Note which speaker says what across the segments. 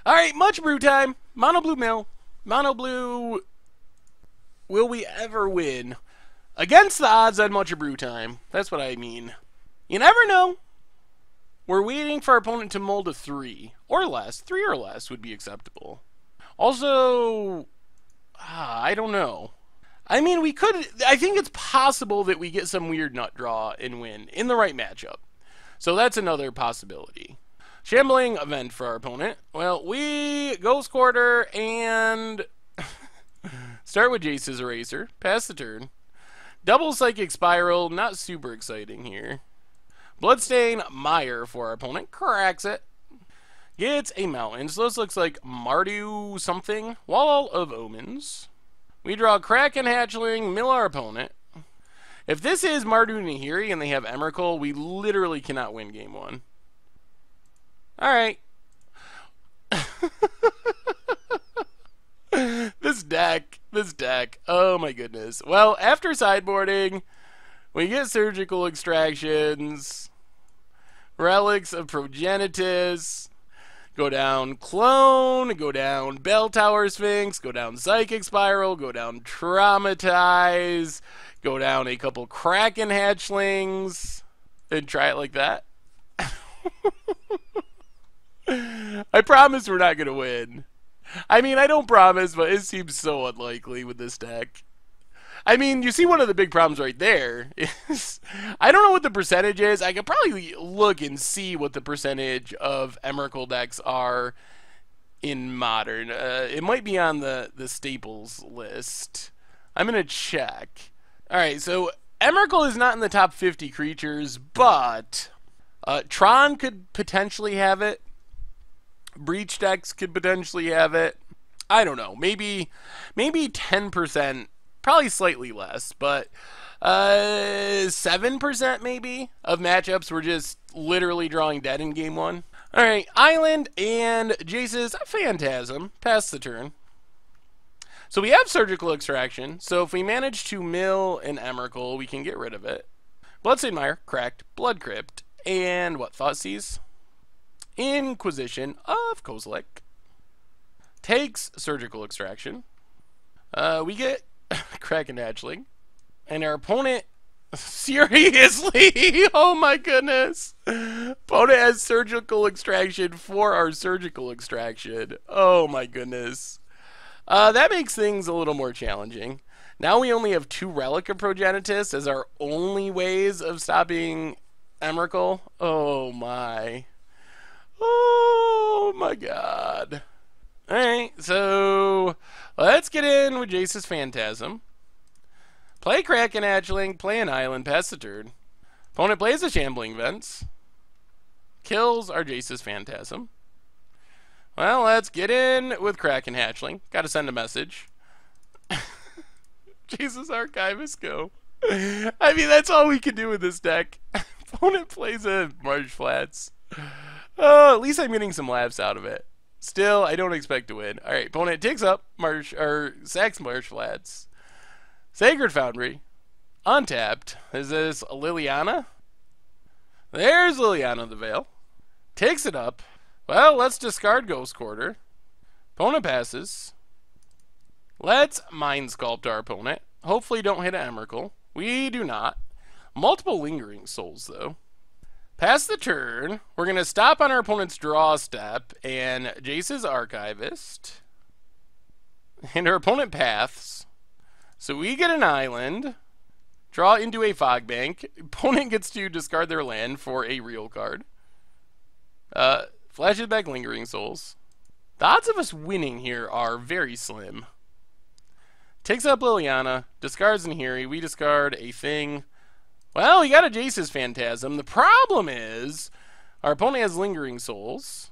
Speaker 1: Alright, much brew time. Mono blue mill. Mono blue. Will we ever win? Against the odds on much brew time. That's what I mean. You never know. We're waiting for our opponent to mold a 3 or less. 3 or less would be acceptable. Also, I don't know. I mean, we could. I think it's possible that we get some weird nut draw and win in the right matchup. So that's another possibility. Shambling event for our opponent. Well, we Ghost Quarter and start with Jace's Eraser. Pass the turn. Double Psychic Spiral. Not super exciting here. Bloodstain Mire for our opponent. Cracks it. Gets a mountain. So this looks like Mardu something. Wall of Omens. We draw Kraken Hatchling, mill our opponent. If this is Mardu Nahiri and they have Emrakul, we literally cannot win game 1. Alright. This deck. Oh my goodness. Well, after sideboarding, we get Surgical Extractions, Relics of Progenitus, go down Clone, go down Bell Tower Sphinx, go down Psychic Spiral, go down Traumatize, go down a couple Kraken Hatchlings, and try it like that. I promise we're not going to win. I mean, I don't promise, but it seems so unlikely with this deck. I mean, you see one of the big problems right there is, I don't know what the percentage is. I could probably look and see what the percentage of Emrakul decks are in Modern. It might be on the staples list. I'm going to check. Alright, so Emrakul is not in the top 50 creatures, but Tron could potentially have it. Breach decks could potentially have it. I don't know. Maybe 10%. Probably slightly less, but 7% maybe of matchups were just literally drawing dead in game 1. Alright, Island and Jace's Phantasm. Pass the turn. So we have Surgical Extraction, so if we manage to mill an Emrakul, we can get rid of it. Bloodstained Mire, cracked, Blood Crypt, and what, Thoughtseize? Inquisition of Kozilek. Takes Surgical Extraction. We get Kraken Hatchling. And our opponent, seriously, oh my goodness. Opponent has Surgical Extraction for our Surgical Extraction. Oh my goodness. That makes things a little more challenging. Now we only have 2 Relic of Progenitus as our only ways of stopping Emrakul. Oh my. Oh my god. Alright, so let's get in with Jace's Phantasm. Play Kraken Hatchling, play an Island, pass the turn. Opponent plays a Shambling Vents. Kills our Jace's Phantasm. Well, let's get in with Kraken Hatchling. Gotta send a message. Jesus Archivist, go. I mean, that's all we can do with this deck. Opponent plays a Marsh Flats. Oh, at least I'm getting some laughs out of it. Still, I don't expect to win. Alright, opponent takes up sacks Marsh Flats. Sacred Foundry. Untapped. Is this Liliana? There's Liliana the Veil. Takes it up. Well, let's discard Ghost Quarter. Opponent passes. Let's Mind Sculpt our opponent. Hopefully don't hit an Emrakul. We do not. Multiple Lingering Souls, though. Pass the turn. We're going to stop on our opponent's draw step and Jace's Archivist. And our opponent paths. So we get an Island. Draw into a Fog Bank. Opponent gets to discard their land for a real card. Flashes back Lingering Souls. The odds of us winning here are very slim. Takes up Liliana. Discards Nahiri. We discard a thing. Well, he got a Jace's Phantasm. The problem is, our opponent has Lingering Souls,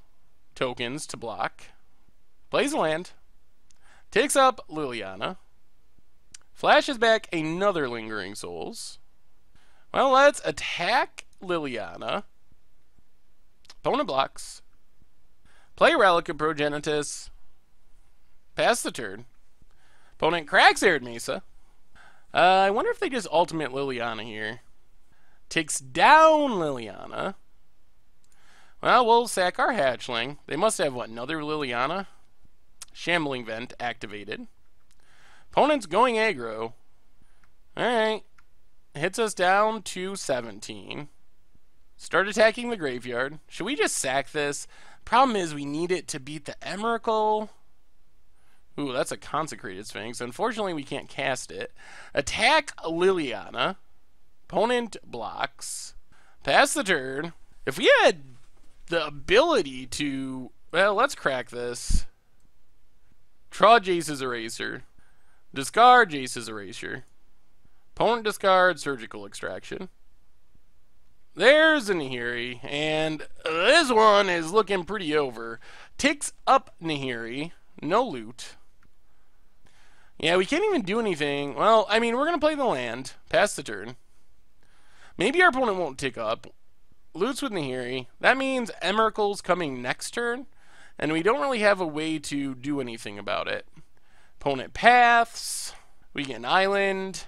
Speaker 1: tokens to block, plays a land, takes up Liliana, flashes back another Lingering Souls. Well, let's attack Liliana. Opponent blocks. Play Relic of Progenitus. Pass the turn. Opponent cracks Arid Mesa. I wonder if they just ultimate Liliana here. Takes down Liliana. Well, we'll sack our hatchling. They must have, what, another Liliana? Shambling Vent activated. Opponent's going aggro. Alright. Hits us down to 17. Start attacking the graveyard. Should we just sack this? Problem is we need it to beat the Emrakul. Ooh, that's a Consecrated Sphinx. Unfortunately, we can't cast it. Attack Liliana. Opponent blocks. Pass the turn. If we had the ability to... Well, let's crack this. Draw Jace's Eraser. Discard Jace's Erasure. Opponent discard Surgical Extraction. There's a Nahiri, and this one is looking pretty over. Ticks up Nahiri. No loot. Yeah, we can't even do anything. Well, I mean, we're going to play the land. Pass the turn. Maybe our opponent won't tick up. Loots with Nahiri. That means Emrakul's coming next turn, and we don't really have a way to do anything about it. Opponent paths. We get an island.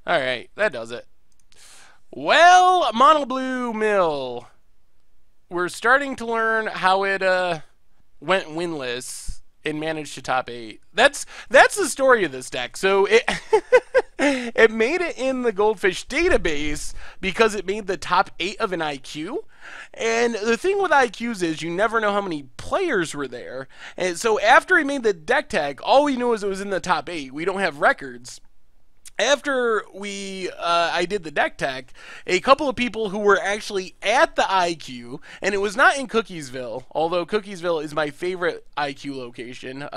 Speaker 1: Alright, that does it. Well, Mono Blue Mill. We're starting to learn how it went winless and managed to top 8. That's the story of this deck. So it it made it in the Goldfish database because it made the top 8 of an IQ. And the thing with IQs is you never know how many players were there. And so after he made the deck tag, all we knew is it was in the top 8. We don't have records. After I did the deck tech, a couple of people who were actually at the IQ, and it was not in Cookiesville, although Cookiesville is my favorite IQ location,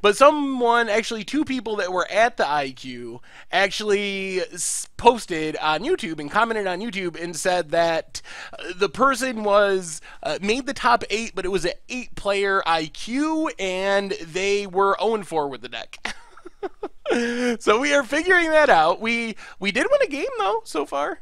Speaker 1: but actually 2 people that were at the IQ actually posted on YouTube and commented on YouTube and said that the person made the top 8, but it was an 8-player IQ, and they were 0-4 with the deck. So we are figuring that out. We did win a game, though, so far.